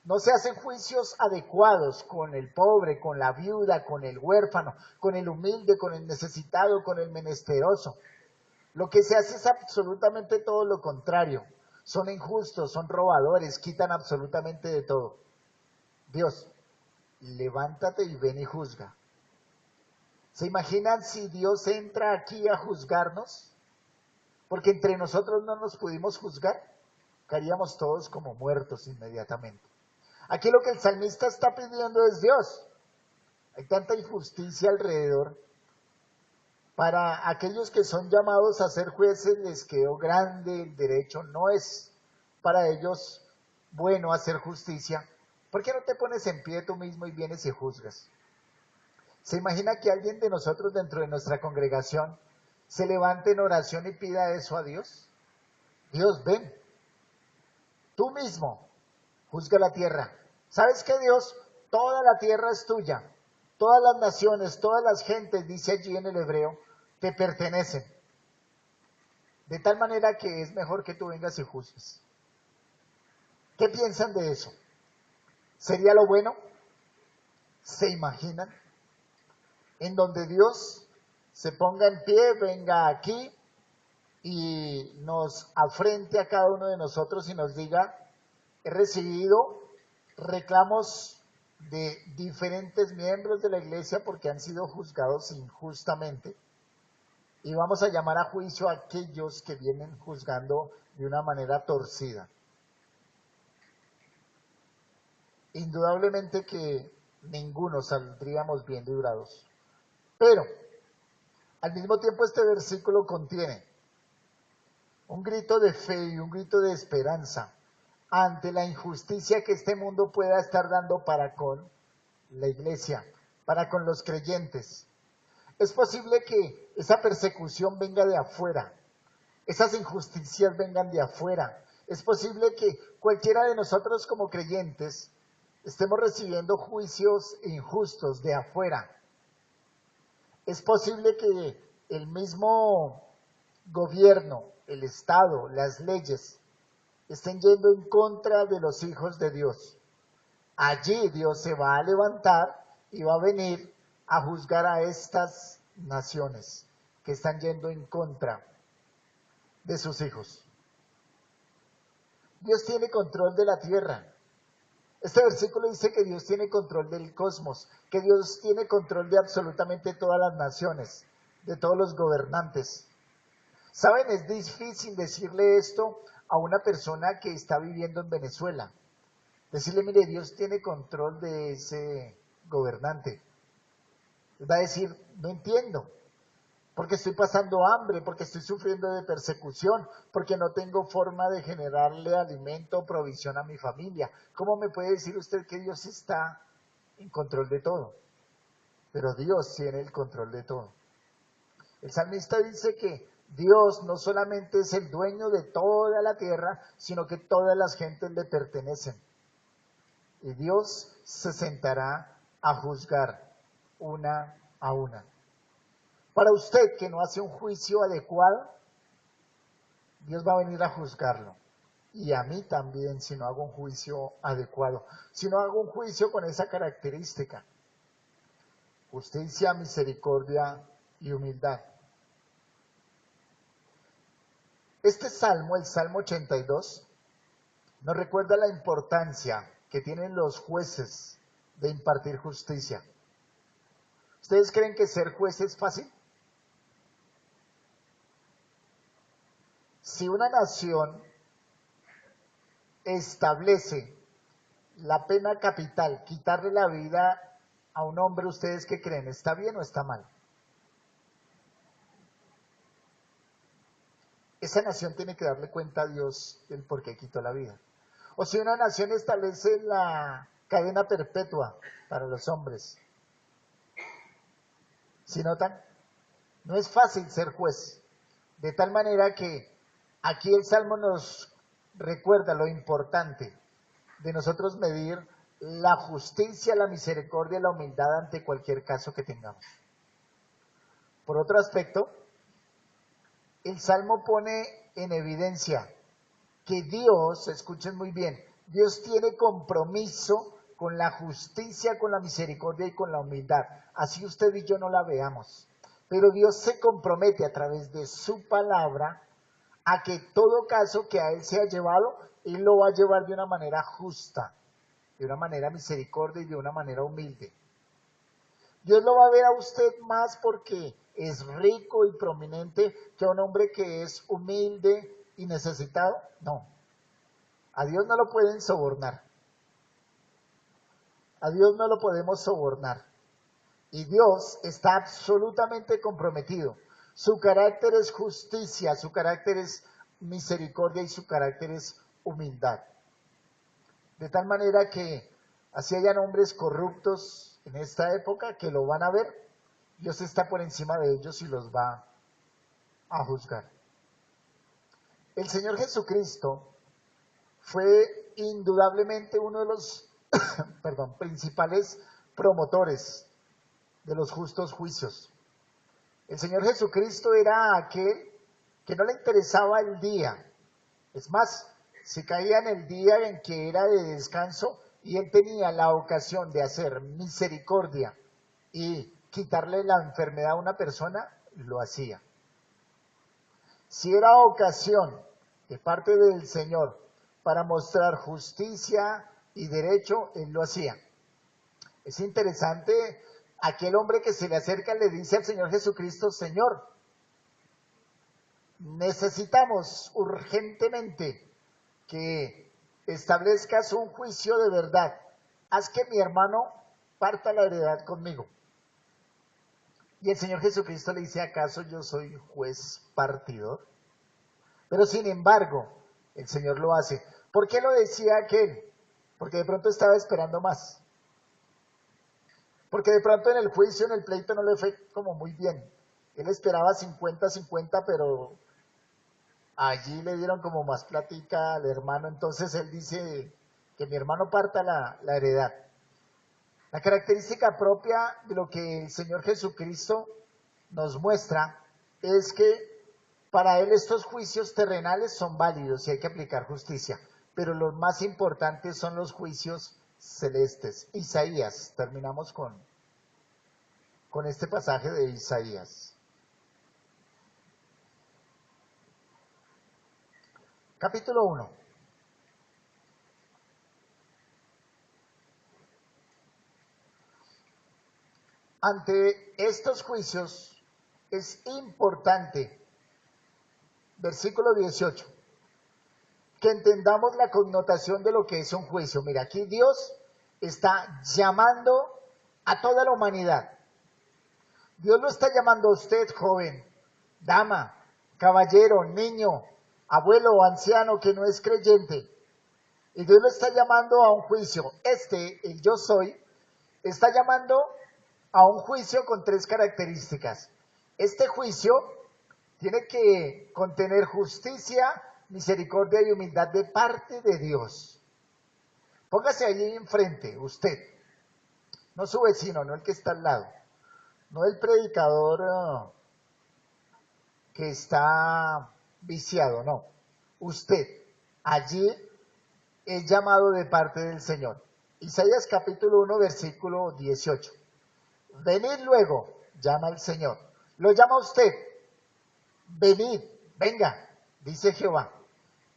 No se hacen juicios adecuados con el pobre, con la viuda, con el huérfano, con el humilde, con el necesitado, con el menesteroso. Lo que se hace es absolutamente todo lo contrario. Son injustos, son robadores, quitan absolutamente de todo. Dios, levántate y ven y juzga. ¿Se imaginan si Dios entra aquí a juzgarnos? Porque entre nosotros no nos pudimos juzgar, caeríamos todos como muertos inmediatamente. Aquí lo que el salmista está pidiendo es Dios. Hay tanta injusticia alrededor. Para aquellos que son llamados a ser jueces les quedó grande el derecho. No es para ellos bueno hacer justicia. ¿Por qué no te pones en pie tú mismo y vienes y juzgas? ¿Se imagina que alguien de nosotros dentro de nuestra congregación se levante en oración y pida eso a Dios? Dios, ven, tú mismo, juzga la tierra. ¿Sabes qué, Dios? Toda la tierra es tuya. Todas las naciones, todas las gentes, dice allí en el hebreo, te pertenecen. De tal manera que es mejor que tú vengas y juzgues. ¿Qué piensan de eso? ¿Sería lo bueno? ¿Se imaginan? En donde Dios se ponga en pie, venga aquí y nos afrente a cada uno de nosotros y nos diga, he recibido reclamos de diferentes miembros de la iglesia porque han sido juzgados injustamente y vamos a llamar a juicio a aquellos que vienen juzgando de una manera torcida. Indudablemente que ninguno saldríamos bien librados. Pero, al mismo tiempo este versículo contiene un grito de fe y un grito de esperanza ante la injusticia que este mundo pueda estar dando para con la iglesia, para con los creyentes. Es posible que esa persecución venga de afuera, esas injusticias vengan de afuera. Es posible que cualquiera de nosotros como creyentes estemos recibiendo juicios injustos de afuera. Es posible que el mismo gobierno, el Estado, las leyes, estén yendo en contra de los hijos de Dios. Allí Dios se va a levantar y va a venir a juzgar a estas naciones que están yendo en contra de sus hijos. Dios tiene control de la tierra. Este versículo dice que Dios tiene control del cosmos, que Dios tiene control de absolutamente todas las naciones, de todos los gobernantes. ¿Saben? Es difícil decirle esto a una persona que está viviendo en Venezuela. Decirle, mire, Dios tiene control de ese gobernante. Va a decir, no entiendo, porque estoy pasando hambre, porque estoy sufriendo de persecución, porque no tengo forma de generarle alimento o provisión a mi familia. ¿Cómo me puede decir usted que Dios está en control de todo? Pero Dios tiene el control de todo. El salmista dice que Dios no solamente es el dueño de toda la tierra, sino que todas las gentes le pertenecen. Y Dios se sentará a juzgar una a una. Para usted que no hace un juicio adecuado, Dios va a venir a juzgarlo. Y a mí también si no hago un juicio adecuado, si no hago un juicio con esa característica. Justicia, misericordia y humildad. Este salmo, el Salmo 82, nos recuerda la importancia que tienen los jueces de impartir justicia. ¿Ustedes creen que ser juez es fácil? Si una nación establece la pena capital, quitarle la vida a un hombre, ¿ustedes qué creen? ¿Está bien o está mal? Esa nación tiene que darle cuenta a Dios del por qué quitó la vida. O si una nación establece la cadena perpetua para los hombres, ¿sí notan? No es fácil ser juez, de tal manera que aquí el Salmo nos recuerda lo importante de nosotros medir la justicia, la misericordia y la humildad ante cualquier caso que tengamos. Por otro aspecto, el Salmo pone en evidencia que Dios, escuchen muy bien, Dios tiene compromiso con la justicia, con la misericordia y con la humildad. Así usted y yo no la veamos. Pero Dios se compromete a través de su palabra a que todo caso que a Él sea llevado, Él lo va a llevar de una manera justa, de una manera misericordia y de una manera humilde. Dios lo va a ver a usted más porque es rico y prominente que a un hombre que es humilde y necesitado. No, a Dios no lo pueden sobornar. A Dios no lo podemos sobornar. Y Dios está absolutamente comprometido. Su carácter es justicia, su carácter es misericordia y su carácter es humildad. De tal manera que así hayan hombres corruptos en esta época que lo van a ver, Dios está por encima de ellos y los va a juzgar. El Señor Jesucristo fue indudablemente uno de los principales promotores de los justos juicios. El Señor Jesucristo era aquel que no le interesaba el día. Es más, se caía en el día en que era de descanso y él tenía la ocasión de hacer misericordia y quitarle la enfermedad a una persona, lo hacía. Si era ocasión de parte del Señor para mostrar justicia y derecho, él lo hacía. Es interesante, aquel hombre que se le acerca le dice al Señor Jesucristo: Señor, necesitamos urgentemente que establezcas un juicio de verdad. Haz que mi hermano parta la heredad conmigo. Y el Señor Jesucristo le dice: ¿acaso yo soy juez partidor? Pero sin embargo, el Señor lo hace. ¿Por qué lo decía aquel? Porque de pronto estaba esperando más. Porque de pronto en el juicio, en el pleito, no le fue como muy bien. Él esperaba 50-50, pero allí le dieron como más plática al hermano. Entonces él dice que mi hermano parta la heredad. La característica propia de lo que el Señor Jesucristo nos muestra es que para Él estos juicios terrenales son válidos y hay que aplicar justicia, pero los más importantes son los juicios celestes. Isaías, terminamos con este pasaje de Isaías. Capítulo 1. Ante estos juicios es importante, versículo 18, que entendamos la connotación de lo que es un juicio. Mira, aquí Dios está llamando a toda la humanidad. Dios lo está llamando a usted, joven, dama, caballero, niño, abuelo o anciano que no es creyente. Y Dios lo está llamando a un juicio. El yo soy, está llamando a un juicio con tres características. Este juicio tiene que contener justicia, misericordia y humildad de parte de Dios. Póngase allí enfrente, usted, no su vecino, no el que está al lado, no el predicador que está viciado, no. Usted, allí es llamado de parte del Señor. Isaías capítulo 1, versículo 18. Venid luego, llama el Señor. Lo llama usted. Venid, venga, dice Jehová.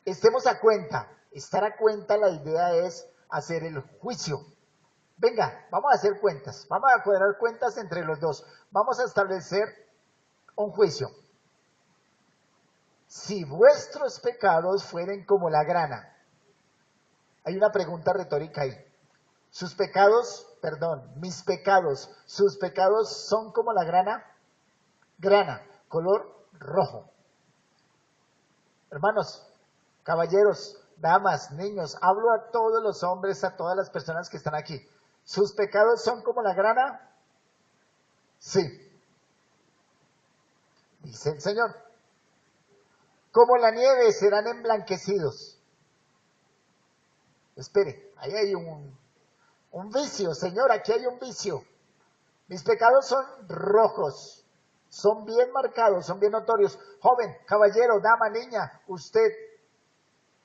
Estemos a cuenta. Estar a cuenta, la idea es hacer el juicio. Venga, vamos a hacer cuentas. Vamos a cuadrar cuentas entre los dos. Vamos a establecer un juicio. Si vuestros pecados fueren como la grana. Hay una pregunta retórica ahí. Sus pecados, perdón, mis pecados, sus pecados son como la grana, color rojo. Hermanos, caballeros, damas, niños, hablo a todos los hombres, a todas las personas que están aquí. ¿Sus pecados son como la grana? Sí, dice el Señor. Como la nieve serán emblanquecidos. Espere, ahí hay un vicio, Señor, aquí hay un vicio. Mis pecados son rojos, son bien marcados, son bien notorios. Joven, caballero, dama, niña, usted,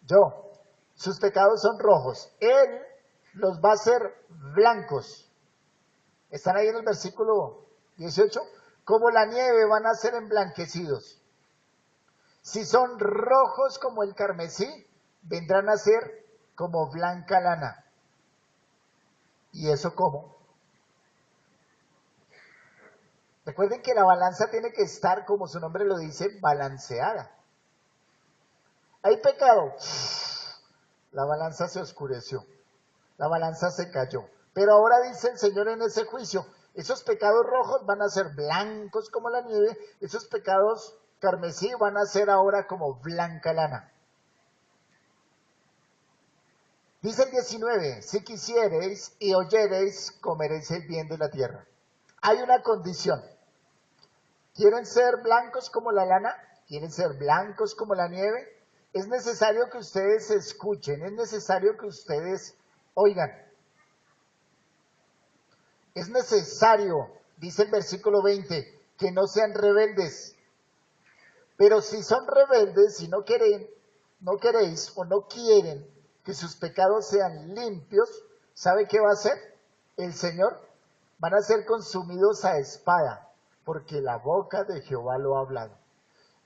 yo, sus pecados son rojos. Él los va a hacer blancos. ¿Están ahí en el versículo 18? Como la nieve van a ser emblanquecidos. Si son rojos como el carmesí, vendrán a ser como blanca lana. ¿Y eso cómo? Recuerden que la balanza tiene que estar, como su nombre lo dice, balanceada. Hay pecado, la balanza se oscureció, la balanza se cayó. Pero ahora dice el Señor en ese juicio, esos pecados rojos van a ser blancos como la nieve, esos pecados carmesí van a ser ahora como blanca lana. Dice el 19, si quisiereis y oyereis, comeréis el bien de la tierra. Hay una condición. ¿Quieren ser blancos como la lana? ¿Quieren ser blancos como la nieve? Es necesario que ustedes escuchen, es necesario que ustedes oigan. Es necesario, dice el versículo 20, que no sean rebeldes. Pero si son rebeldes y no queréis o no quieren que sus pecados sean limpios, ¿sabe qué va a hacer el Señor? Van a ser consumidos a espada, porque la boca de Jehová lo ha hablado.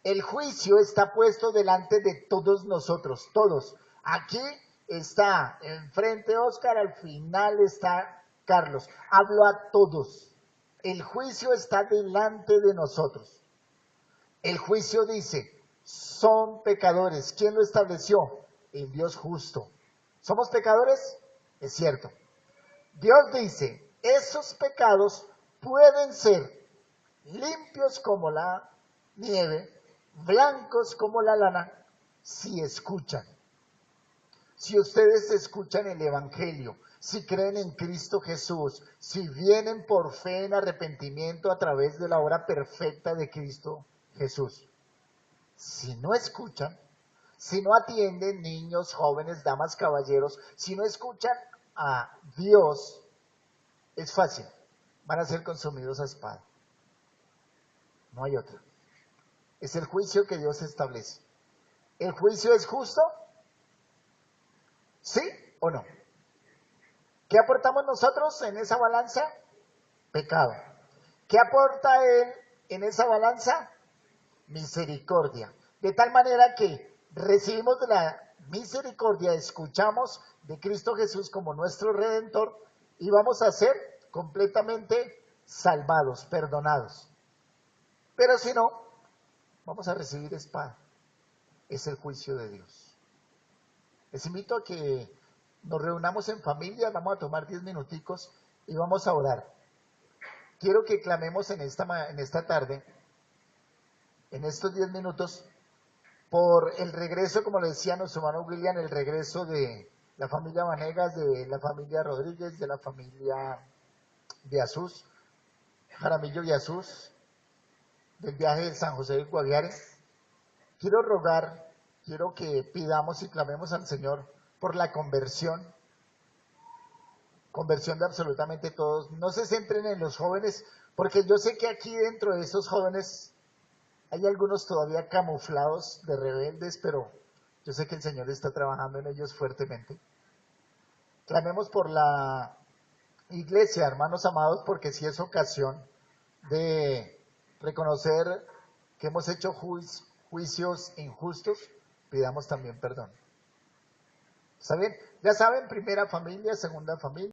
El juicio está puesto delante de todos nosotros, todos. Aquí está enfrente Oscar, al final está Carlos. Hablo a todos. El juicio está delante de nosotros. El juicio dice, son pecadores. ¿Quién lo estableció? El Dios justo. ¿Somos pecadores? Es cierto. Dios dice, esos pecados pueden ser limpios como la nieve, blancos como la lana, si escuchan. Si ustedes escuchan el Evangelio, si creen en Cristo Jesús, si vienen por fe en arrepentimiento a través de la obra perfecta de Cristo Jesús. Si no escuchan, si no atienden, niños, jóvenes, damas, caballeros, si no escuchan a Dios, es fácil, van a ser consumidos a espada. No hay otra. Es el juicio que Dios establece. ¿El juicio es justo? ¿Sí o no? ¿Qué aportamos nosotros en esa balanza? Pecado. ¿Qué aporta Él en esa balanza? Misericordia. De tal manera que recibimos de la misericordia, escuchamos de Cristo Jesús como nuestro Redentor y vamos a ser completamente salvados, perdonados. Pero si no, vamos a recibir espada. Es el juicio de Dios. Les invito a que nos reunamos en familia, vamos a tomar 10 minuticos y vamos a orar. Quiero que clamemos en esta tarde, en estos 10 minutos, por el regreso, como le decía nuestro hermano William, el regreso de la familia Vanegas, de la familia Rodríguez, de la familia de Azús, Jaramillo y Azús, del viaje de San José del Guaviare. Quiero rogar, quiero que pidamos y clamemos al Señor por la conversión de absolutamente todos. No se centren en los jóvenes, porque yo sé que aquí dentro de esos jóvenes hay algunos todavía camuflados de rebeldes, pero yo sé que el Señor está trabajando en ellos fuertemente. Clamemos por la iglesia, hermanos amados, porque si es ocasión de reconocer que hemos hecho juicios injustos, pidamos también perdón. ¿Está bien? Ya saben, primera familia, segunda familia.